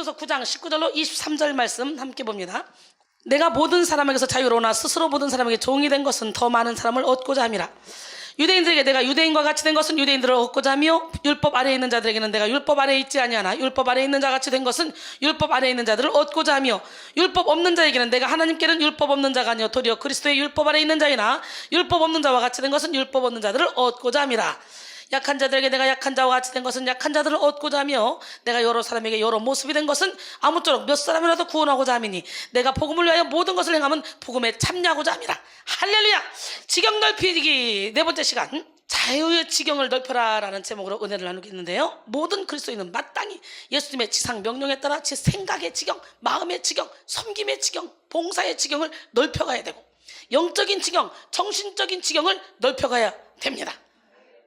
고린도전서 9장 19절로 23절 말씀 함께 봅니다. 내가 모든 사람에게서 자유로우나 스스로 모든 사람에게 종이 된 것은 더 많은 사람을 얻고자 함이라. 유대인들에게 내가 유대인과 같이 된 것은 유대인들을 얻고자 하며 율법 아래에 있는 자들에게는 내가 율법 아래에 있지 아니하나 율법 아래에 있는 자 같이 된 것은 율법 아래에 있는 자들을 얻고자 하며 율법 없는 자에게는 내가 하나님께는 율법 없는 자가 아니요 도리어 그리스도의 율법 아래에 있는 자이나 율법 없는 자와 같이 된 것은 율법 없는 자들을 얻고자 함이라. 약한 자들에게 내가 약한 자와 같이 된 것은 약한 자들을 얻고자 하며 내가 여러 사람에게 여러 모습이 된 것은 아무쪼록 몇 사람이라도 구원하고자 함이니 내가 복음을 위하여 모든 것을 행하면 복음에 참여하고자 함이라. 할렐루야. 지경 넓히기 네 번째 시간, 자유의 지경을 넓혀라라는 제목으로 은혜를 나누겠는데요, 모든 그리스도인은 마땅히 예수님의 지상 명령에 따라 제 생각의 지경, 마음의 지경, 섬김의 지경, 봉사의 지경을 넓혀가야 되고 영적인 지경, 정신적인 지경을 넓혀가야 됩니다.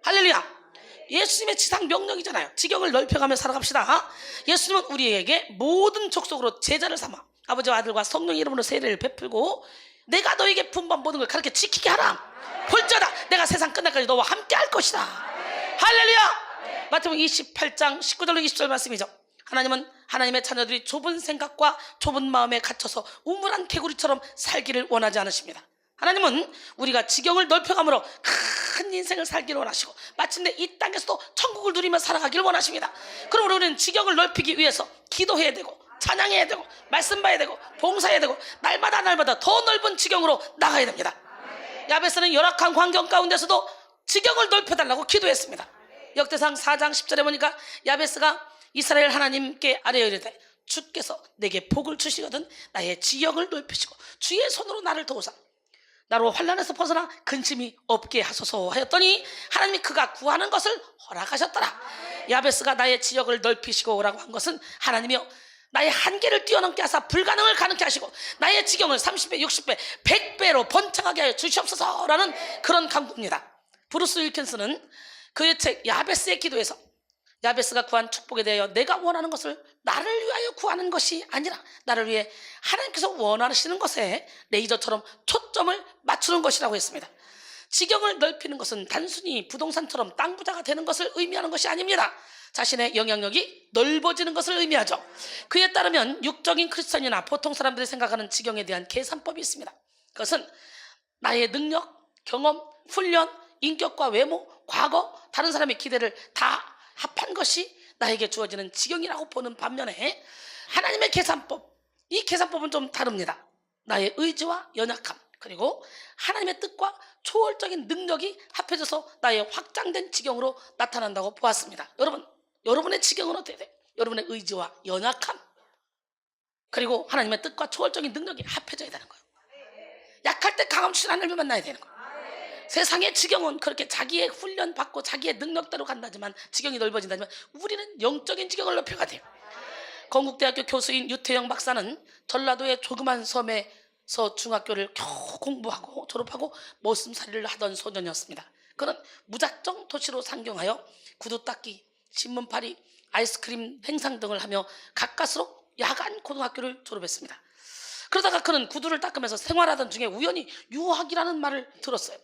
할렐루야. 예수님의 지상 명령이잖아요. 지경을 넓혀가며 살아갑시다. 예수님은 우리에게 모든 족속으로 제자를 삼아 아버지와 아들과 성령의 이름으로 세례를 베풀고 내가 너에게 분반 모든 걸 가르쳐 지키게 하라. 볼지어다 내가 세상 끝날까지 너와 함께 할 것이다. 할렐루야. 마태복음 28장 19절로 20절 말씀이죠. 하나님은 하나님의 자녀들이 좁은 생각과 좁은 마음에 갇혀서 우물한 개구리처럼 살기를 원하지 않으십니다. 하나님은 우리가 지경을 넓혀감으로 큰 인생을 살기를 원하시고 마침내 이 땅에서도 천국을 누리며 살아가기를 원하십니다. 그럼 우리는 지경을 넓히기 위해서 기도해야 되고 찬양해야 되고 말씀 봐야 되고 봉사해야 되고 날마다 더 넓은 지경으로 나가야 됩니다. 야베스는 열악한 환경 가운데서도 지경을 넓혀달라고 기도했습니다. 역대상 4장 10절에 보니까 야베스가 이스라엘 하나님께 아뢰어 이르되 주께서 내게 복을 주시거든 나의 지경을 넓히시고 주의 손으로 나를 도우사 나로 환난에서 벗어나 근심이 없게 하소서 하였더니 하나님이 그가 구하는 것을 허락하셨더라. 야베스가 나의 지역을 넓히시고 라고 한 것은 하나님이여 나의 한계를 뛰어넘게 하사 불가능을 가능케 하시고 나의 지경을 30배, 60배, 100배로 번창하게 하여 주시옵소서라는 그런 간구입니다. 브루스 윌킨스는 그의 책 야베스의 기도에서 야베스가 구한 축복에 대하여 내가 원하는 것을 나를 위하여 구하는 것이 아니라 나를 위해 하나님께서 원하시는 것에 레이저처럼 초점을 맞추는 것이라고 했습니다. 지경을 넓히는 것은 단순히 부동산처럼 땅 부자가 되는 것을 의미하는 것이 아닙니다. 자신의 영향력이 넓어지는 것을 의미하죠. 그에 따르면 육적인 크리스천이나 보통 사람들이 생각하는 지경에 대한 계산법이 있습니다. 그것은 나의 능력, 경험, 훈련, 인격과 외모, 과거, 다른 사람의 기대를 다 합한 것이 나에게 주어지는 지경이라고 보는 반면에 하나님의 계산법, 이 계산법은 좀 다릅니다. 나의 의지와 연약함 그리고 하나님의 뜻과 초월적인 능력이 합해져서 나의 확장된 지경으로 나타난다고 보았습니다. 여러분의 지경은 어떻게 돼요? 여러분의 의지와 연약함 그리고 하나님의 뜻과 초월적인 능력이 합해져야 되는 거예요. 약할 때 강함 주신 하나님을 만나야 되는 거예요. 세상의 지경은 그렇게 자기의 훈련 받고 자기의 능력대로 간다지만 지경이 넓어진다지만 우리는 영적인 지경을 넓혀가야 돼요. 건국대학교 교수인 유태영 박사는 전라도의 조그만 섬에서 중학교를 겨우 공부하고 졸업하고 머슴살이를 하던 소년이었습니다. 그는 무작정 도시로 상경하여 구두 닦기, 신문팔이, 아이스크림 행상 등을 하며 가까스로 야간 고등학교를 졸업했습니다. 그러다가 그는 구두를 닦으면서 생활하던 중에 우연히 유학이라는 말을 들었어요.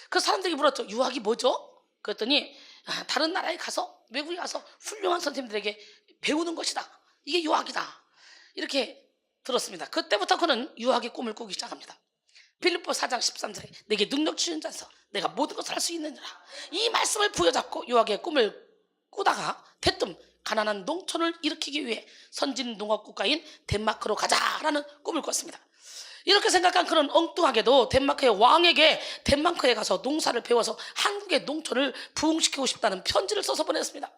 그 사람들이 물었죠. 유학이 뭐죠? 그랬더니 다른 나라에 가서 외국에 가서 훌륭한 선생님들에게 배우는 것이다. 이게 유학이다. 이렇게 들었습니다. 그때부터 그는 유학의 꿈을 꾸기 시작합니다. 빌립보 4장 13절에 내게 능력 주신 자서 내가 모든 것을 할 수 있느니라. 이 말씀을 부여잡고 유학의 꿈을 꾸다가 대뜸 가난한 농촌을 일으키기 위해 선진 농업국가인 덴마크로 가자라는 꿈을 꿨습니다. 이렇게 생각한 그는 엉뚱하게도 덴마크의 왕에게 덴마크에 가서 농사를 배워서 한국의 농촌을 부흥시키고 싶다는 편지를 써서 보냈습니다.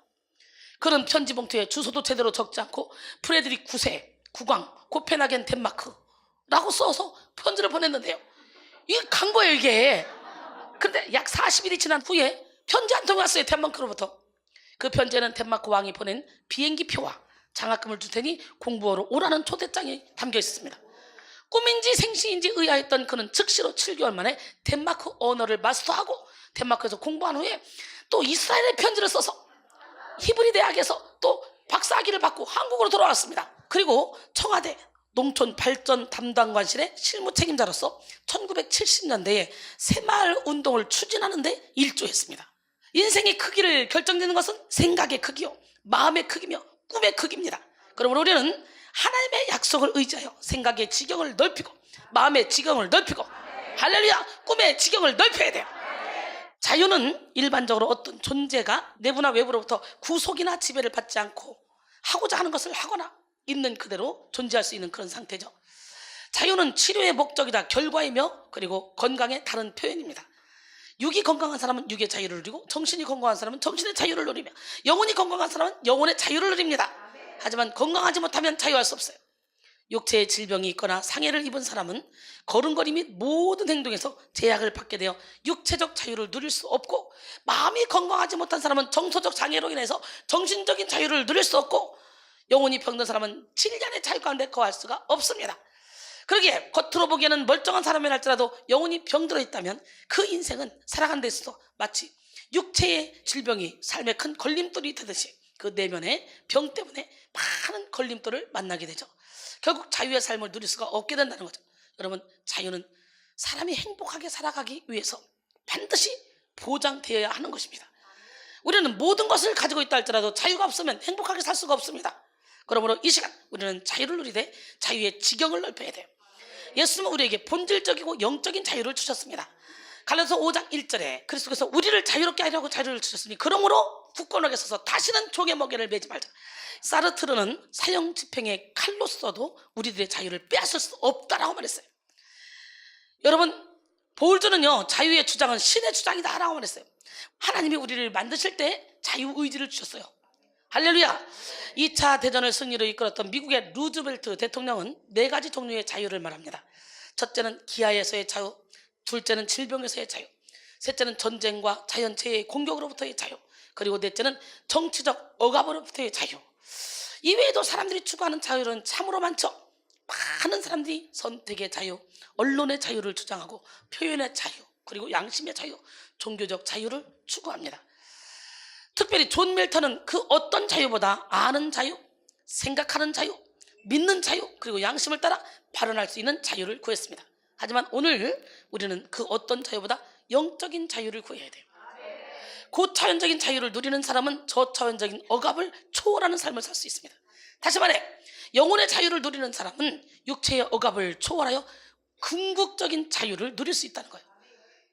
그는 편지 봉투에 주소도 제대로 적지 않고 프레드릭 9세, 국왕, 코펜하겐 덴마크라고 써서 편지를 보냈는데요. 이게 간 거예요, 이게. 그런데 약 40일이 지난 후에 편지 한 통이 왔어요, 덴마크로부터. 그 편지에는 덴마크 왕이 보낸 비행기표와 장학금을 줄 테니 공부하러 오라는 초대장이 담겨 있었습니다. 꿈인지 생시인지 의아했던 그는 즉시로 7개월 만에 덴마크 언어를 마스터하고 덴마크에서 공부한 후에 또 이스라엘에 편지를 써서 히브리 대학에서 또 박사학위를 받고 한국으로 돌아왔습니다. 그리고 청와대 농촌 발전 담당관실의 실무 책임자로서 1970년대에 새마을 운동을 추진하는 데 일조했습니다. 인생의 크기를 결정짓는 것은 생각의 크기요, 마음의 크기며 꿈의 크기입니다. 그러므로 우리는 하나님의 약속을 의지하여 생각의 지경을 넓히고 마음의 지경을 넓히고 할렐루야 꿈의 지경을 넓혀야 돼요. 자유는 일반적으로 어떤 존재가 내부나 외부로부터 구속이나 지배를 받지 않고 하고자 하는 것을 하거나 있는 그대로 존재할 수 있는 그런 상태죠. 자유는 치료의 목적이다 결과이며 그리고 건강의 다른 표현입니다. 육이 건강한 사람은 육의 자유를 누리고 정신이 건강한 사람은 정신의 자유를 누리며 영혼이 건강한 사람은 영혼의 자유를 누립니다. 하지만 건강하지 못하면 자유할 수 없어요. 육체의 질병이 있거나 상해를 입은 사람은 걸음걸이 및 모든 행동에서 제약을 받게 되어 육체적 자유를 누릴 수 없고, 마음이 건강하지 못한 사람은 정서적 장애로 인해서 정신적인 자유를 누릴 수 없고, 영혼이 병든 사람은 진리안의 자유 가운데 거할 수가 없습니다. 그러기에 겉으로 보기에는 멀쩡한 사람이라 할지라도 영혼이 병들어 있다면 그 인생은 살아가는 데 있어서 마치 육체의 질병이 삶의 큰 걸림돌이 되듯이 그 내면의 병 때문에 많은 걸림돌을 만나게 되죠. 결국 자유의 삶을 누릴 수가 없게 된다는 거죠. 여러분, 자유는 사람이 행복하게 살아가기 위해서 반드시 보장되어야 하는 것입니다. 우리는 모든 것을 가지고 있다 할지라도 자유가 없으면 행복하게 살 수가 없습니다. 그러므로 이 시간 우리는 자유를 누리되 자유의 지경을 넓혀야 돼요. 예수님은 우리에게 본질적이고 영적인 자유를 주셨습니다. 갈라디아서 5장 1절에 그리스도께서 우리를 자유롭게 하려고 자유를 주셨으니 그러므로 굳건하게 서서 다시는 종의 멍에를 매지 말자. 사르트르는 사형 집행의 칼로서도 우리들의 자유를 빼앗을 수 없다라고 말했어요. 여러분, 보울즈는요 자유의 주장은 신의 주장이다 라고 말했어요. 하나님이 우리를 만드실 때 자유의지를 주셨어요. 할렐루야. 2차 대전을 승리로 이끌었던 미국의 루즈벨트 대통령은 4가지 종류의 자유를 말합니다. 첫째는 기아에서의 자유, 둘째는 질병에서의 자유, 셋째는 전쟁과 자연재해의 공격으로부터의 자유, 그리고 넷째는 정치적 억압으로부터의 자유. 이외에도 사람들이 추구하는 자유는 참으로 많죠. 많은 사람들이 선택의 자유, 언론의 자유를 주장하고 표현의 자유, 그리고 양심의 자유, 종교적 자유를 추구합니다. 특별히 존 밀턴은 그 어떤 자유보다 아는 자유, 생각하는 자유, 믿는 자유, 그리고 양심을 따라 발언할 수 있는 자유를 구했습니다. 하지만 오늘 우리는 그 어떤 자유보다 영적인 자유를 구해야 돼요. 고차원적인 자유를 누리는 사람은 저차원적인 억압을 초월하는 삶을 살 수 있습니다. 다시 말해, 영혼의 자유를 누리는 사람은 육체의 억압을 초월하여 궁극적인 자유를 누릴 수 있다는 거예요.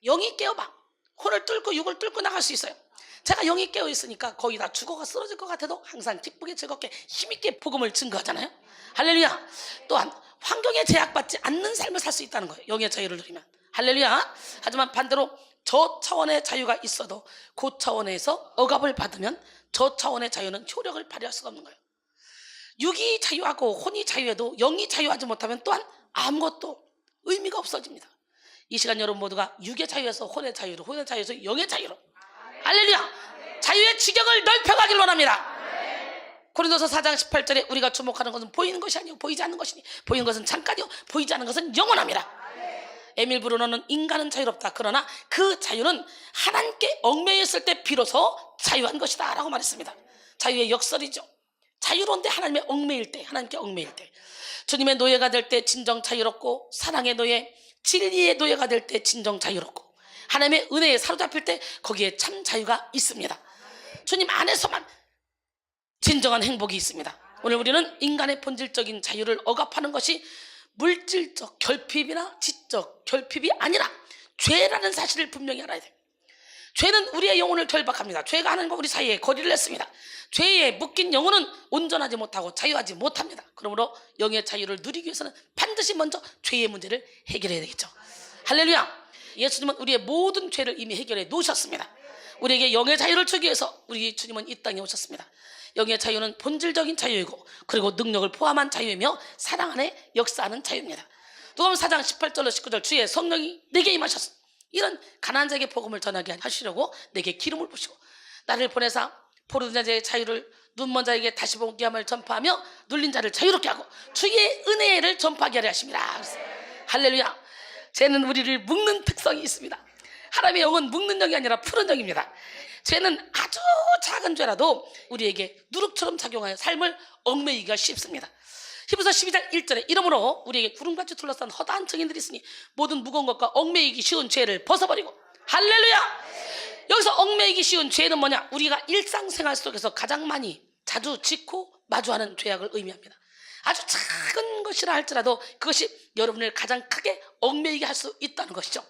영이 깨어봐. 혼을 뚫고 육을 뚫고 나갈 수 있어요. 제가 영이 깨어 있으니까 거의 다 죽어가 쓰러질 것 같아도 항상 기쁘게 즐겁게 힘있게 복음을 증거하잖아요. 할렐루야. 또한 환경에 제약받지 않는 삶을 살 수 있다는 거예요. 영의 자유를 누리면. 할렐루야. 하지만 반대로 저 차원의 자유가 있어도 그 차원에서 억압을 받으면 저 차원의 자유는 효력을 발휘할 수가 없는 거예요. 육이 자유하고 혼이 자유해도 영이 자유하지 못하면 또한 아무것도 의미가 없어집니다. 이 시간 여러분 모두가 육의 자유에서 혼의 자유로, 혼의 자유에서 영의 자유로, 할렐루야, 자유의 지경을 넓혀가길 원합니다. 고린도서 4장 18절에 우리가 주목하는 것은 보이는 것이 아니고 보이지 않는 것이니 보이는 것은 잠깐이요 보이지 않는 것은 영원합니다. 에밀 브루너는 인간은 자유롭다. 그러나 그 자유는 하나님께 얽매였을 때 비로소 자유한 것이다 라고 말했습니다. 자유의 역설이죠. 자유로운데 하나님의 얽매일 때, 하나님께 얽매일 때, 주님의 노예가 될 때 진정 자유롭고, 사랑의 노예, 진리의 노예가 될 때 진정 자유롭고, 하나님의 은혜에 사로잡힐 때 거기에 참 자유가 있습니다. 주님 안에서만 진정한 행복이 있습니다. 오늘 우리는 인간의 본질적인 자유를 억압하는 것이 물질적 결핍이나 지적 결핍이 아니라 죄라는 사실을 분명히 알아야 돼요. 죄는 우리의 영혼을 결박합니다. 죄가 하나님과 우리 사이에 거리를 냈습니다. 죄에 묶인 영혼은 온전하지 못하고 자유하지 못합니다. 그러므로 영의 자유를 누리기 위해서는 반드시 먼저 죄의 문제를 해결해야 되겠죠. 할렐루야. 예수님은 우리의 모든 죄를 이미 해결해 놓으셨습니다. 우리에게 영의 자유를 주기 위해서 우리 주님은 이 땅에 오셨습니다. 영의 자유는 본질적인 자유이고 그리고 능력을 포함한 자유이며 사랑 안에 역사하는 자유입니다. 누가복음 4장 18절로 19절 주의 성령이 내게 임하셔서 이런 가난한 자에게 복음을 전하게 하시려고 내게 기름을 부시고 나를 보내사 포로된 자의 자유를, 눈먼 자에게 다시 보게 함을 전파하며 눌린 자를 자유롭게 하고 주의 은혜를 전파하게 하려 하심이라. 할렐루야. 죄는 우리를 묶는 특성이 있습니다. 하나님의 영은 묶는 영이 아니라 푸른 영입니다. 죄는 아주 작은 죄라도 우리에게 누룩처럼 작용하여 삶을 얽매이기가 쉽습니다. 히브리서 12장 1절에 이러므로 우리에게 구름같이 둘러싼 허다한 증인들이 있으니 모든 무거운 것과 얽매이기 쉬운 죄를 벗어버리고, 할렐루야. 여기서 얽매이기 쉬운 죄는 뭐냐? 우리가 일상생활 속에서 가장 많이 자주 짓고 마주하는 죄악을 의미합니다. 아주 작은 것이라 할지라도 그것이 여러분을 가장 크게 얽매이게 할 수 있다는 것이죠.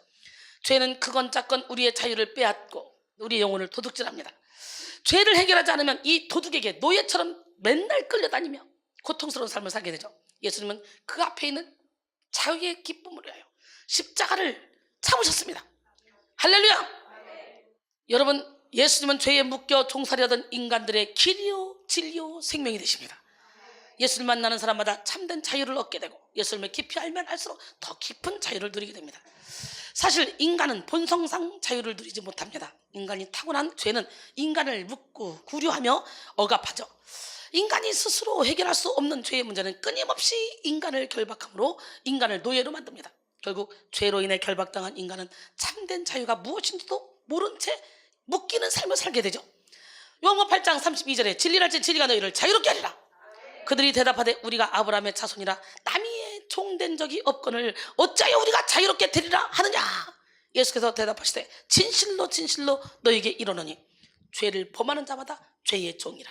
죄는 크건 작건 우리의 자유를 빼앗고 우리의 영혼을 도둑질합니다. 죄를 해결하지 않으면 이 도둑에게 노예처럼 맨날 끌려다니며 고통스러운 삶을 살게 되죠. 예수님은 그 앞에 있는 자유의 기쁨을 위하여 십자가를 참으셨습니다. 할렐루야! 여러분, 예수님은 죄에 묶여 종살이하던 인간들의 길이요 진리요 생명이 되십니다. 예수를 만나는 사람마다 참된 자유를 얻게 되고 예수님을 깊이 알면 알수록 더 깊은 자유를 누리게 됩니다. 사실 인간은 본성상 자유를 누리지 못합니다. 인간이 타고난 죄는 인간을 묶고 구류하며 억압하죠. 인간이 스스로 해결할 수 없는 죄의 문제는 끊임없이 인간을 결박함으로 인간을 노예로 만듭니다. 결국 죄로 인해 결박당한 인간은 참된 자유가 무엇인지도 모른 채 묶이는 삶을 살게 되죠. 요한복음 8장 32절에 진리랄지 진리가 너희를 자유롭게 하리라. 그들이 대답하되 우리가 아브라함의 자손이라 남이의 종된 적이 없거늘 어찌하여 우리가 자유롭게 되리라 하느냐. 예수께서 대답하시되 진실로 진실로 너희에게 이르노니 죄를 범하는 자마다 죄의 종이라.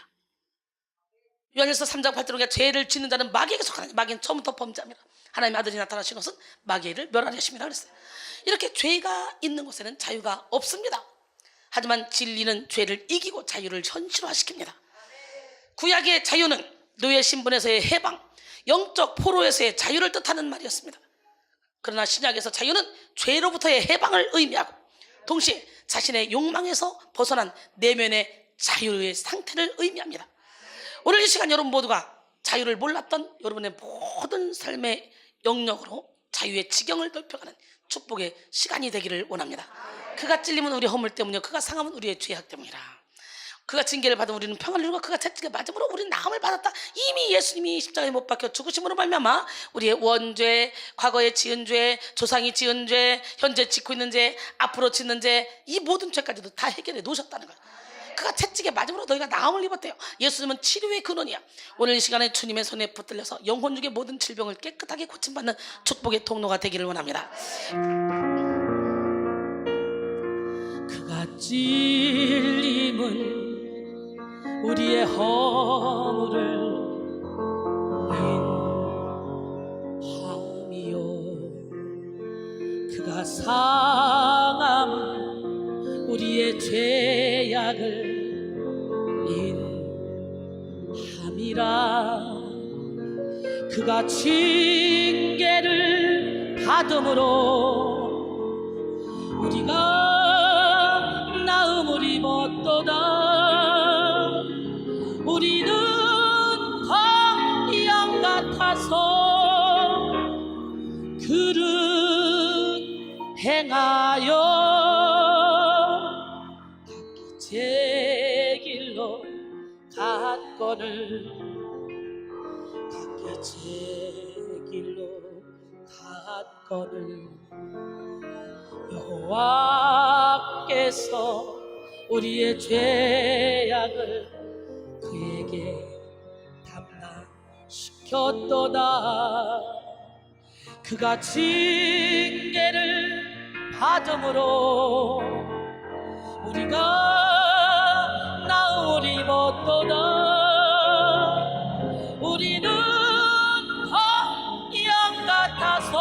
요한일서 3장 8절에 죄를 짓는 자는 마귀에게 속하나니 마귀는 처음부터 범죄함이라. 하나님의 아들이 나타나신 것은 마귀를 멸하려 하심이라 그랬어요. 이렇게 죄가 있는 곳에는 자유가 없습니다. 하지만 진리는 죄를 이기고 자유를 현실화시킵니다. 구약의 자유는 노예 신분에서의 해방, 영적 포로에서의 자유를 뜻하는 말이었습니다. 그러나 신약에서 자유는 죄로부터의 해방을 의미하고 동시에 자신의 욕망에서 벗어난 내면의 자유의 상태를 의미합니다. 오늘 이 시간 여러분 모두가 자유를 몰랐던 여러분의 모든 삶의 영역으로 자유의 지경을 넓혀가는 축복의 시간이 되기를 원합니다. 그가 찔림은 우리 허물 때문이요 그가 상함은 우리의 죄악 때문이라. 그가 징계를 받은 우리는 평안을 누리고 그가 채찍을 맞음으로 우리는 나음을 받았다. 이미 예수님이 십자가에 못 박혀 죽으심으로 말미암아 우리의 원죄, 과거에 지은 죄, 조상이 지은 죄, 현재 짓고 있는 죄, 앞으로 짓는 죄, 이 모든 죄까지도 다 해결해 놓으셨다는 거예요. 그가 채찍에 맞음으로 너희가 나음을 입었대요. 예수님은 치료의 근원이야. 오늘 이 시간에 주님의 손에 붙들려서 영혼 중의 모든 질병을 깨끗하게 고침받는 축복의 통로가 되기를 원합니다. 그가 찔림은 우리의 허물을 인함이요 그가 상함은 우리의 죄악을 인함이라. 그가 징계를 받음으로 우리가 나음을 입었도다. 우리는 양 같아서 그릇 행하여 각기 제 길로 갔거늘 각기 제 길로 갔거늘 여호와께서 우리의 죄악을 그에게 담당시켰도다. 그가 징계를 받음으로 우리가 나음을 입었도다. 우리는 양 같아서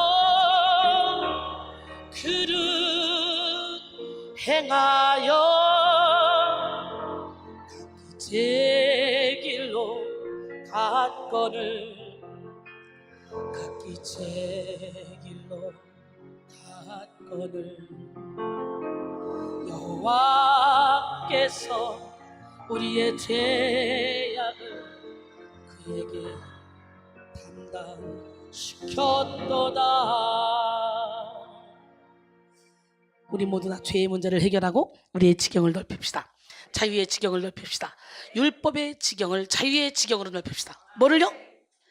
그릇 행하여 제 길로 갔거늘 각기 제 길로 갔거늘 여호와께서 우리의 죄악을 그에게 담당시켰도다. 우리 모두 다 죄의 문제를 해결하고 우리의 지경을 넓힙시다. 자유의 지경을 넓힙시다. 율법의 지경을 자유의 지경으로 넓힙시다. 뭐를요?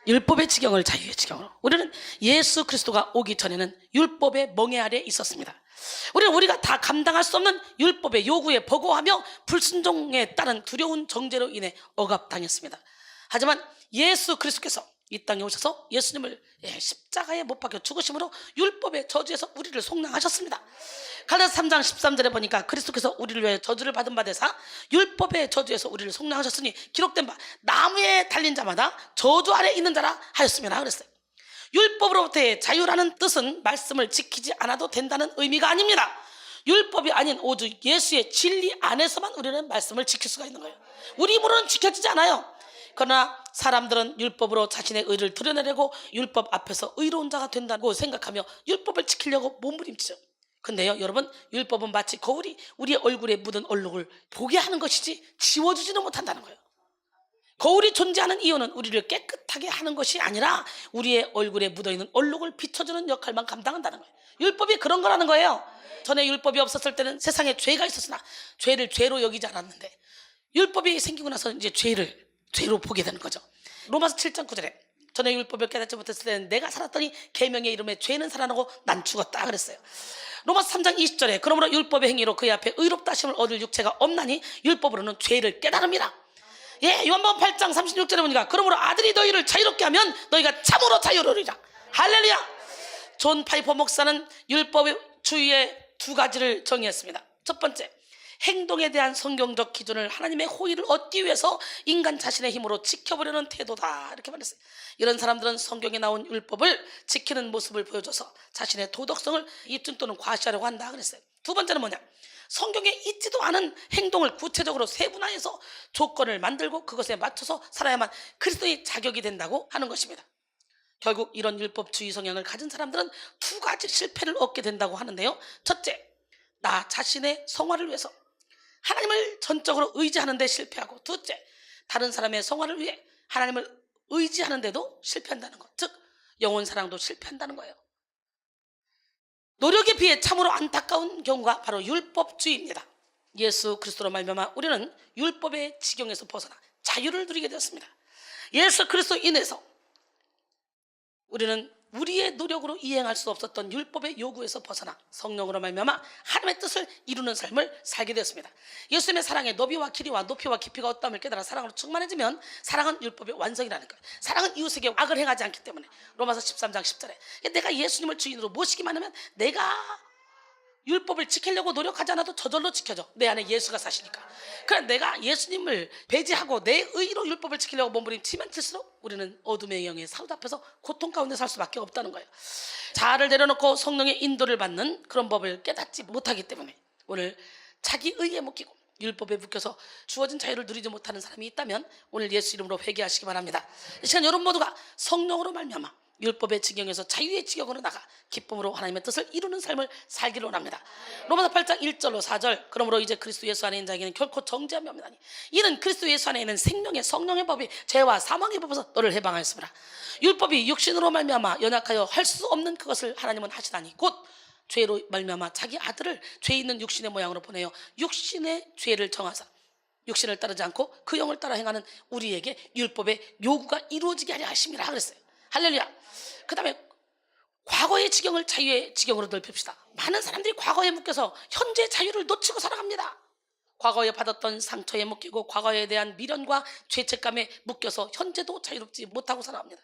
율법의 지경을 자유의 지경으로. 우리는 예수 그리스도가 오기 전에는 율법의 멍에 아래 있었습니다. 우리가 다 감당할 수 없는 율법의 요구에 버거워하며 불순종에 따른 두려운 정죄로 인해 억압당했습니다. 하지만 예수 그리스도께서 이 땅에 오셔서 예수님을 십자가에 못 박혀 죽으심으로 율법의 저주에서 우리를 속량하셨습니다. 갈라디아서 3장 13절에 보니까 그리스도께서 우리를 위해 저주를 받은 바 되사 율법의 저주에서 우리를 속량하셨으니 기록된 바 나무에 달린 자마다 저주 아래 있는 자라 하였습니다 그랬어요. 율법으로부터의 자유라는 뜻은 말씀을 지키지 않아도 된다는 의미가 아닙니다. 율법이 아닌 오직 예수의 진리 안에서만 우리는 말씀을 지킬 수가 있는 거예요. 우리 힘으로는 지켜지지 않아요. 그러나 사람들은 율법으로 자신의 의를 드러내려고 율법 앞에서 의로운 자가 된다고 생각하며 율법을 지키려고 몸부림치죠. 근데요 여러분, 율법은 마치 거울이 우리의 얼굴에 묻은 얼룩을 보게 하는 것이지 지워주지는 못한다는 거예요. 거울이 존재하는 이유는 우리를 깨끗하게 하는 것이 아니라 우리의 얼굴에 묻어있는 얼룩을 비춰주는 역할만 감당한다는 거예요. 율법이 그런 거라는 거예요. 전에 율법이 없었을 때는 세상에 죄가 있었으나 죄를 죄로 여기지 않았는데 율법이 생기고 나서 이제 죄를 죄로 보게 되는 거죠. 로마서 7장 9절에 전에 율법을 깨닫지 못했을 때는 내가 살았더니 계명의 이름에 죄는 살아나고 난 죽었다 그랬어요. 로마서 3장 20절에 그러므로 율법의 행위로 그의 앞에 의롭다 하심을 얻을 육체가 없나니 율법으로는 죄를 깨달음이라. 요한복음 8장 36절에 보니까 그러므로 아들이 너희를 자유롭게 하면 너희가 참으로 자유로우리라. 할렐루야. 존 파이퍼 목사는 율법의 주의의 두 가지를 정의했습니다. 첫 번째, 행동에 대한 성경적 기준을 하나님의 호의를 얻기 위해서 인간 자신의 힘으로 지켜보려는 태도다 이렇게 말했어요. 이런 사람들은 성경에 나온 율법을 지키는 모습을 보여줘서 자신의 도덕성을 입증 또는 과시하려고 한다 그랬어요. 두 번째는 뭐냐, 성경에 있지도 않은 행동을 구체적으로 세분화해서 조건을 만들고 그것에 맞춰서 살아야만 그리스도의 자격이 된다고 하는 것입니다. 결국 이런 율법주의 성향을 가진 사람들은 두 가지 실패를 얻게 된다고 하는데요. 첫째, 나 자신의 성화를 위해서 하나님을 전적으로 의지하는 데 실패하고, 둘째, 다른 사람의 성화를 위해 하나님을 의지하는데도 실패한다는 것, 즉 영혼사랑도 실패한다는 거예요. 노력에 비해 참으로 안타까운 경우가 바로 율법주의입니다. 예수 그리스도로 말미암아 우리는 율법의 지경에서 벗어나 자유를 누리게 되었습니다. 예수 그리스도 인해서 우리는 우리의 노력으로 이행할 수 없었던 율법의 요구에서 벗어나 성령으로 말미암아 하나님의 뜻을 이루는 삶을 살게 되었습니다. 예수님의 사랑의 너비와 길이와 높이와 깊이가 어떠함을 깨달아 사랑으로 충만해지면 사랑은 율법의 완성이라는 거예요. 사랑은 이웃에게 악을 행하지 않기 때문에. 로마서 13장 10절에 내가 예수님을 주인으로 모시기만 하면 내가 율법을 지키려고 노력하지 않아도 저절로 지켜져. 내 안에 예수가 사시니까. 그러니까 내가 예수님을 배제하고 내 의로 율법을 지키려고 몸부림치면 칠수록 우리는 어둠의 영에 사로잡혀서 고통 가운데 살 수밖에 없다는 거예요. 자아를 내려놓고 성령의 인도를 받는 그런 법을 깨닫지 못하기 때문에 오늘 자기 의에 묶이고 율법에 묶여서 주어진 자유를 누리지 못하는 사람이 있다면 오늘 예수 이름으로 회개하시기 바랍니다. 이 시간 여러분 모두가 성령으로 말미암아 율법의 지경에서 자유의 지경으로 나가 기쁨으로 하나님의 뜻을 이루는 삶을 살기를 원합니다. 로마서 8장 1절로 4절 그러므로 이제 그리스도 예수 안에 있는 자에게는 결코 정죄함이 없나니 이는 그리스도 예수 안에 있는 생명의 성령의 법이 죄와 사망의 법에서 너를 해방하였습니다. 율법이 육신으로 말미암아 연약하여 할 수 없는 그것을 하나님은 하시다니 곧 죄로 말미암아 자기 아들을 죄 있는 육신의 모양으로 보내어 육신의 죄를 정하사 육신을 따르지 않고 그 영을 따라 행하는 우리에게 율법의 요구가 이루어지게 하려 하심이라 그랬어요. 할렐루야. 그 다음에 과거의 지경을 자유의 지경으로 넓힙시다. 많은 사람들이 과거에 묶여서 현재의 자유를 놓치고 살아갑니다. 과거에 받았던 상처에 묶이고 과거에 대한 미련과 죄책감에 묶여서 현재도 자유롭지 못하고 살아갑니다.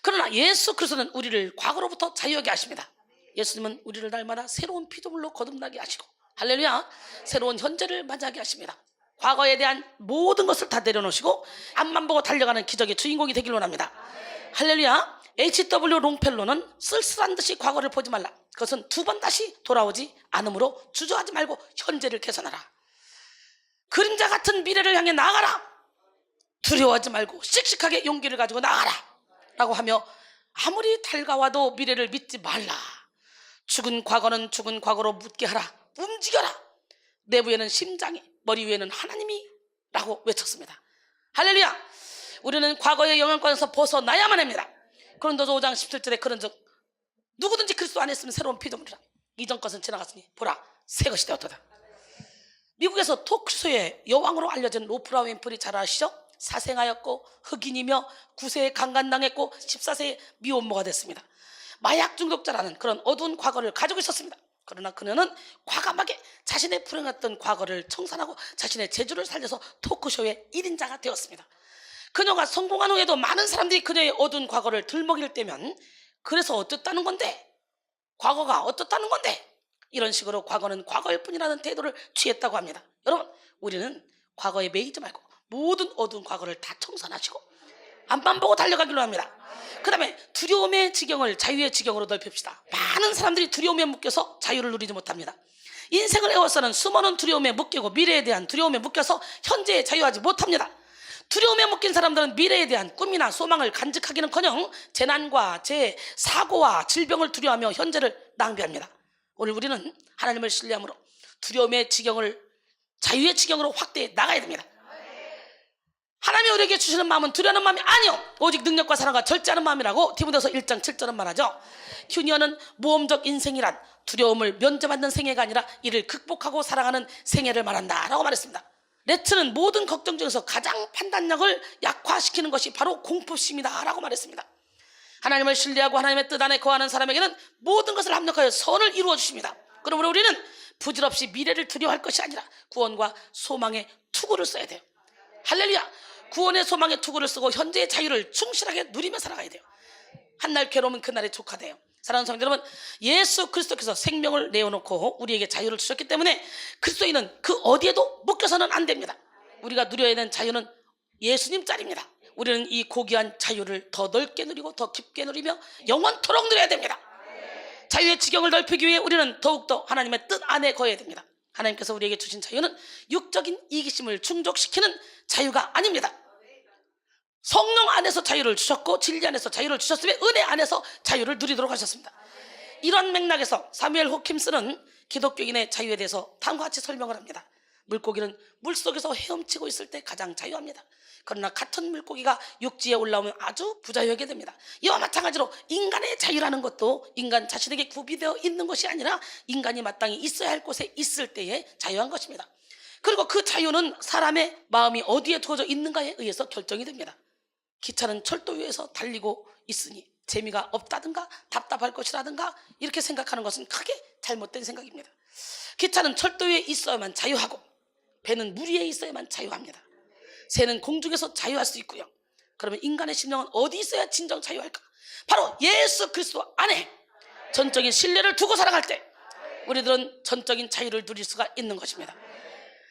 그러나 예수 그리스도는 우리를 과거로부터 자유하게 하십니다. 예수님은 우리를 날마다 새로운 피조물로 거듭나게 하시고 할렐루야, 새로운 현재를 맞이하게 하십니다. 과거에 대한 모든 것을 다 내려놓으시고 앞만 보고 달려가는 기적의 주인공이 되길 원합니다. 할렐루야. H.W. 롱펠로는 쓸쓸한 듯이 과거를 보지 말라. 그것은 두 번 다시 돌아오지 않으므로 주저하지 말고 현재를 개선하라. 그림자 같은 미래를 향해 나아가라. 두려워하지 말고 씩씩하게 용기를 가지고 나아가라 라고 하며 아무리 달가워도 미래를 믿지 말라. 죽은 과거는 죽은 과거로 묻게 하라. 움직여라. 내부에는 심장이, 머리 위에는 하나님이 라고 외쳤습니다. 할렐루야. 우리는 과거의 영향권에서 벗어나야만 합니다. 고린도서 5장 17절에 그런즉 누구든지 그리스도 안에 있으면 새로운 피조물이라. 이전 것은 지나갔으니 보라 새 것이 되었도다. 미국에서 토크쇼의 여왕으로 알려진 오프라 윈프리 잘 아시죠? 사생하였고 흑인이며 9세에 강간당했고 14세에 미혼모가 됐습니다. 마약 중독자라는 그런 어두운 과거를 가지고 있었습니다. 그러나 그녀는 과감하게 자신의 불행했던 과거를 청산하고 자신의 재주를 살려서 토크쇼의 1인자가 되었습니다. 그녀가 성공한 후에도 많은 사람들이 그녀의 어두운 과거를 들먹일 때면 그래서 어떻다는 건데? 과거가 어떻다는 건데? 이런 식으로 과거는 과거일 뿐이라는 태도를 취했다고 합니다. 여러분, 우리는 과거에 매이지 말고 모든 어두운 과거를 다 청산하시고 앞만 보고 달려가기로 합니다. 그 다음에 두려움의 지경을 자유의 지경으로 넓힙시다. 많은 사람들이 두려움에 묶여서 자유를 누리지 못합니다. 인생을 애워서는 수많은 두려움에 묶이고 미래에 대한 두려움에 묶여서 현재에 자유하지 못합니다. 두려움에 묶인 사람들은 미래에 대한 꿈이나 소망을 간직하기는커녕 재난과 재해, 사고와 질병을 두려워하며 현재를 낭비합니다. 오늘 우리는 하나님을 신뢰함으로 두려움의 지경을 자유의 지경으로 확대해 나가야 됩니다. 하나님이 우리에게 주시는 마음은 두려워하는 마음이 아니요 오직 능력과 사랑과 절제하는 마음이라고 디모데후서 1장 7절은 말하죠. 큐니어는 모험적 인생이란 두려움을 면제받는 생애가 아니라 이를 극복하고 사랑하는 생애를 말한다 라고 말했습니다. 레츠는 모든 걱정 중에서 가장 판단력을 약화시키는 것이 바로 공포심이다 라고 말했습니다. 하나님을 신뢰하고 하나님의 뜻 안에 거하는 사람에게는 모든 것을 합력하여 선을 이루어 주십니다. 그러므로 우리는 부질없이 미래를 두려워할 것이 아니라 구원과 소망의 투구를 써야 돼요. 할렐루야. 구원의 소망의 투구를 쓰고 현재의 자유를 충실하게 누리며 살아가야 돼요. 한날 괴로우면 그날에 족하대요. 사랑하는 성도 여러분, 예수 그리스도께서 생명을 내어놓고 우리에게 자유를 주셨기 때문에 그리스도인은 그 어디에도 묶여서는 안 됩니다. 우리가 누려야 되는 자유는 예수님 짤입니다. 우리는 이 고귀한 자유를 더 넓게 누리고 더 깊게 누리며 영원토록 누려야 됩니다. 자유의 지경을 넓히기 위해 우리는 더욱더 하나님의 뜻 안에 거해야 됩니다. 하나님께서 우리에게 주신 자유는 육적인 이기심을 충족시키는 자유가 아닙니다. 성령 안에서 자유를 주셨고 진리 안에서 자유를 주셨으며 은혜 안에서 자유를 누리도록 하셨습니다. 이런 맥락에서 사무엘 호킴스는 기독교인의 자유에 대해서 다음과 같이 설명을 합니다. 물고기는 물속에서 헤엄치고 있을 때 가장 자유합니다. 그러나 같은 물고기가 육지에 올라오면 아주 부자유하게 됩니다. 이와 마찬가지로 인간의 자유라는 것도 인간 자신에게 구비되어 있는 것이 아니라 인간이 마땅히 있어야 할 곳에 있을 때에 자유한 것입니다. 그리고 그 자유는 사람의 마음이 어디에 두어져 있는가에 의해서 결정이 됩니다. 기차는 철도 위에서 달리고 있으니 재미가 없다든가 답답할 것이라든가 이렇게 생각하는 것은 크게 잘못된 생각입니다. 기차는 철도 위에 있어야만 자유하고 배는 물 위에 있어야만 자유합니다. 새는 공중에서 자유할 수 있고요. 그러면 인간의 심령은 어디 있어야 진정 자유할까? 바로 예수 그리스도 안에 전적인 신뢰를 두고 살아갈 때 우리들은 전적인 자유를 누릴 수가 있는 것입니다.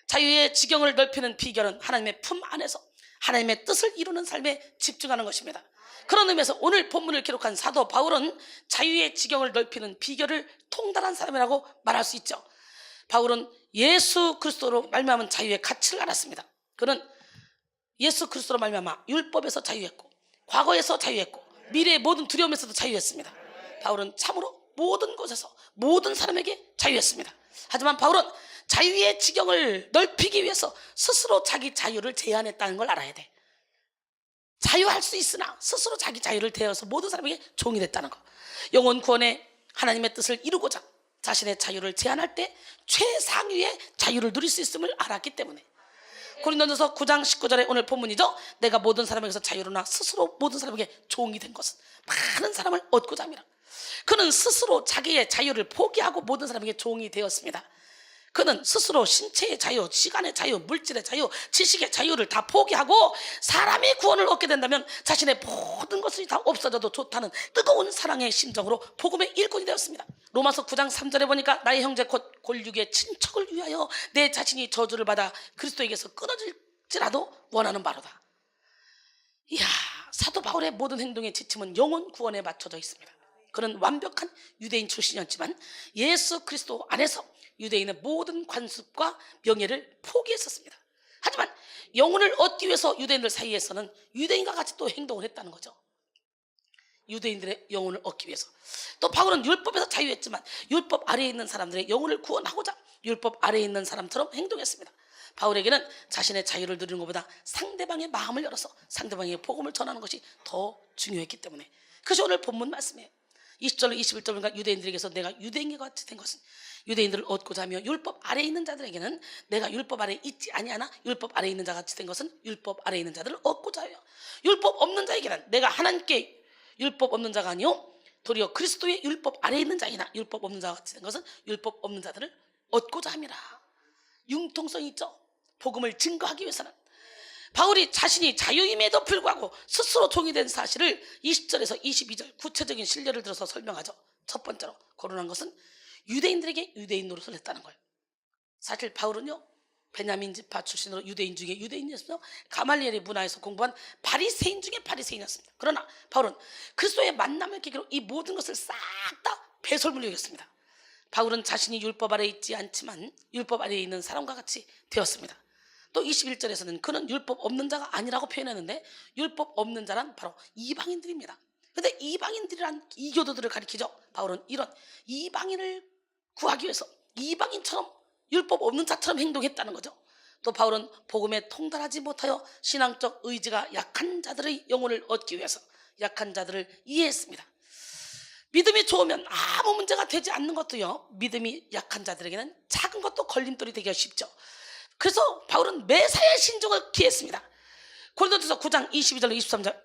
자유의 지경을 넓히는 비결은 하나님의 품 안에서 하나님의 뜻을 이루는 삶에 집중하는 것입니다. 그런 의미에서 오늘 본문을 기록한 사도 바울은 자유의 지경을 넓히는 비결을 통달한 사람이라고 말할 수 있죠. 바울은 예수 그리스도로 말미암은 자유의 가치를 알았습니다. 그는 예수 그리스도로 말미암아 율법에서 자유했고 과거에서 자유했고 미래의 모든 두려움에서도 자유했습니다. 바울은 참으로 모든 곳에서 모든 사람에게 자유했습니다. 하지만 바울은 자유의 지경을 넓히기 위해서 스스로 자기 자유를 제한했다는 걸 알아야 돼. 자유할 수 있으나 스스로 자기 자유를 대해서 모든 사람에게 종이 됐다는 거. 영혼 구원의 하나님의 뜻을 이루고자 자신의 자유를 제한할 때 최상위의 자유를 누릴 수 있음을 알았기 때문에 고린도전서 9장 19절에 오늘 본문이죠. 내가 모든 사람에게서 자유로나 스스로 모든 사람에게 종이 된 것은 많은 사람을 얻고자 함이라. 그는 스스로 자기의 자유를 포기하고 모든 사람에게 종이 되었습니다. 그는 스스로 신체의 자유, 시간의 자유, 물질의 자유, 지식의 자유를 다 포기하고 사람의 구원을 얻게 된다면 자신의 모든 것이 다 없어져도 좋다는 뜨거운 사랑의 심정으로 복음의 일꾼이 되었습니다. 로마서 9장 3절에 보니까 나의 형제 곧 골육의 친척을 위하여 내 자신이 저주를 받아 그리스도에게서 끊어질지라도 원하는 바로다. 이야, 사도 바울의 모든 행동의 지침은 영혼 구원에 맞춰져 있습니다. 그는 완벽한 유대인 출신이었지만 예수 그리스도 안에서 유대인의 모든 관습과 명예를 포기했었습니다. 하지만 영혼을 얻기 위해서 유대인들 사이에서는 유대인과 같이 또 행동을 했다는 거죠. 유대인들의 영혼을 얻기 위해서. 또 바울은 율법에서 자유했지만 율법 아래에 있는 사람들의 영혼을 구원하고자 율법 아래에 있는 사람처럼 행동했습니다. 바울에게는 자신의 자유를 누리는 것보다 상대방의 마음을 열어서 상대방에게 복음을 전하는 것이 더 중요했기 때문에 그것이 오늘 본문 말씀이에요. 20절로 21절인가 유대인들에게서 내가 유대인과 같이 된 것은 유대인들을 얻고자 하며 율법 아래에 있는 자들에게는 내가 율법 아래에 있지 아니하나 율법 아래에 있는 자 같이 된 것은 율법 아래에 있는 자들을 얻고자 해요. 율법 없는 자에게는 내가 하나님께 율법 없는 자가 아니요 도리어 그리스도의 율법 아래에 있는 자이나 율법 없는 자 같이 된 것은 율법 없는 자들을 얻고자 함이라. 융통성이 있죠. 복음을 증거하기 위해서는 바울이 자신이 자유임에도 불구하고 스스로 종이 된 사실을 20절에서 22절 구체적인 실례를 들어서 설명하죠. 첫 번째로 거론한 것은 유대인들에게 유대인 노릇을 했다는 거예요. 사실 바울은요, 베냐민 지파 출신으로 유대인 중에 유대인이었어요. 가말리엘의 문화에서 공부한 바리새인 중에 바리새인이었습니다. 그러나 바울은 그리스도의 만남을 계기로 이 모든 것을 싹 다 배설물로 여겼습니다. 바울은 자신이 율법 아래에 있지 않지만 율법 아래에 있는 사람과 같이 되었습니다. 또 21절에서는 그는 율법 없는 자가 아니라고 표현했는데, 율법 없는 자란 바로 이방인들입니다. 근데 이방인들이란 이교도들을 가리키죠. 바울은 이런 이방인을 구하기 위해서 이방인처럼 율법 없는 자처럼 행동했다는 거죠. 또 바울은 복음에 통달하지 못하여 신앙적 의지가 약한 자들의 영혼을 얻기 위해서 약한 자들을 이해했습니다. 믿음이 좋으면 아무 문제가 되지 않는 것도요, 믿음이 약한 자들에게는 작은 것도 걸림돌이 되기가 쉽죠. 그래서 바울은 매사에 신중을 기했습니다. 고린도전서 9장 22절로 23절,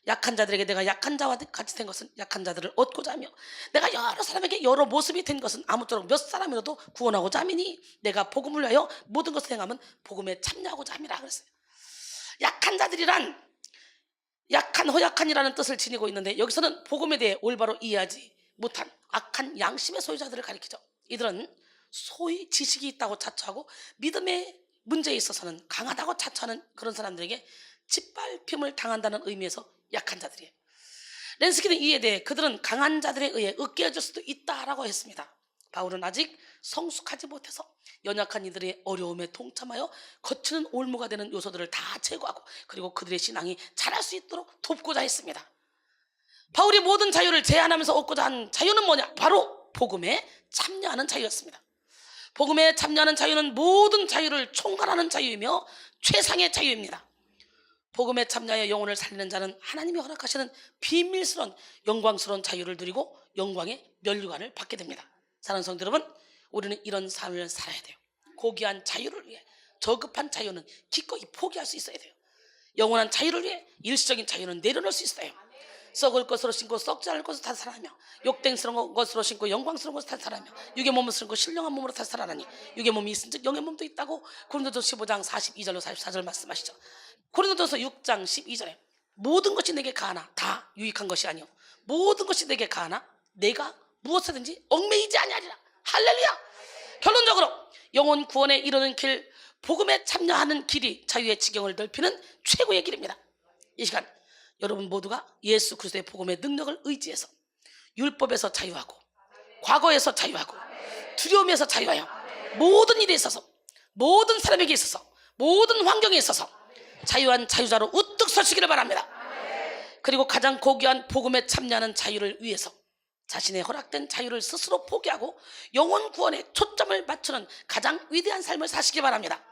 약한 자들에게 내가 약한 자와 같이 된 것은 약한 자들을 얻고자 하며, 내가 여러 사람에게 여러 모습이 된 것은 아무쪼록 몇 사람이라도 구원하고자 함이니, 내가 복음을 위하여 모든 것을 행하면 복음에 참여하고자 함이라 그랬어요. 약한 자들이란 약한 허약한이라는 뜻을 지니고 있는데, 여기서는 복음에 대해 올바로 이해하지 못한 악한 양심의 소유자들을 가리키죠. 이들은 소위 지식이 있다고 자처하고 믿음의 문제에 있어서는 강하다고 자처하는 그런 사람들에게 짓밟힘을 당한다는 의미에서 약한 자들이에요. 렌스키는 이에 대해 그들은 강한 자들에 의해 으깨어질 수도 있다라고 했습니다. 바울은 아직 성숙하지 못해서 연약한 이들의 어려움에 동참하여 거치는 올무가 되는 요소들을 다 제거하고, 그리고 그들의 신앙이 자랄 수 있도록 돕고자 했습니다. 바울이 모든 자유를 제한하면서 얻고자 한 자유는 뭐냐? 바로 복음에 참여하는 자유였습니다. 복음에 참여하는 자유는 모든 자유를 총괄하는 자유이며 최상의 자유입니다. 복음에 참여하여 영혼을 살리는 자는 하나님이 허락하시는 비밀스러운 영광스러운 자유를 누리고 영광의 면류관을 받게 됩니다. 사랑하는 성도 여러분, 우리는 이런 삶을 살아야 돼요. 고귀한 자유를 위해 저급한 자유는 기꺼이 포기할 수 있어야 돼요. 영원한 자유를 위해 일시적인 자유는 내려놓을 수 있어요. 썩을 것으로 신고 썩지 않을 것으로 탈살하며, 욕된 것으로 신고 영광스러운 것으로 탈살하며, 육의 몸을 신고 신령한 몸으로 탈살하나니 육의 몸이 있은즉 영의 몸도 있다고 고린도전서 15장 42절로 44절 말씀하시죠. 고린도전서 6장 12절에 모든 것이 내게 가하나 다 유익한 것이 아니요 모든 것이 내게 가하나 내가 무엇이든지 얽매이지 아니하리라. 할렐루야. 결론적으로 영혼 구원에 이르는 길, 복음에 참여하는 길이 자유의 지경을 넓히는 최고의 길입니다. 이 시간 여러분 모두가 예수 그리스도의 복음의 능력을 의지해서 율법에서 자유하고, 과거에서 자유하고, 두려움에서 자유하여 모든 일에 있어서, 모든 사람에게 있어서, 모든 환경에 있어서 자유한 자유자로 우뚝 서시기를 바랍니다. 그리고 가장 고귀한 복음에 참여하는 자유를 위해서 자신의 허락된 자유를 스스로 포기하고 영혼 구원에 초점을 맞추는 가장 위대한 삶을 사시기 바랍니다.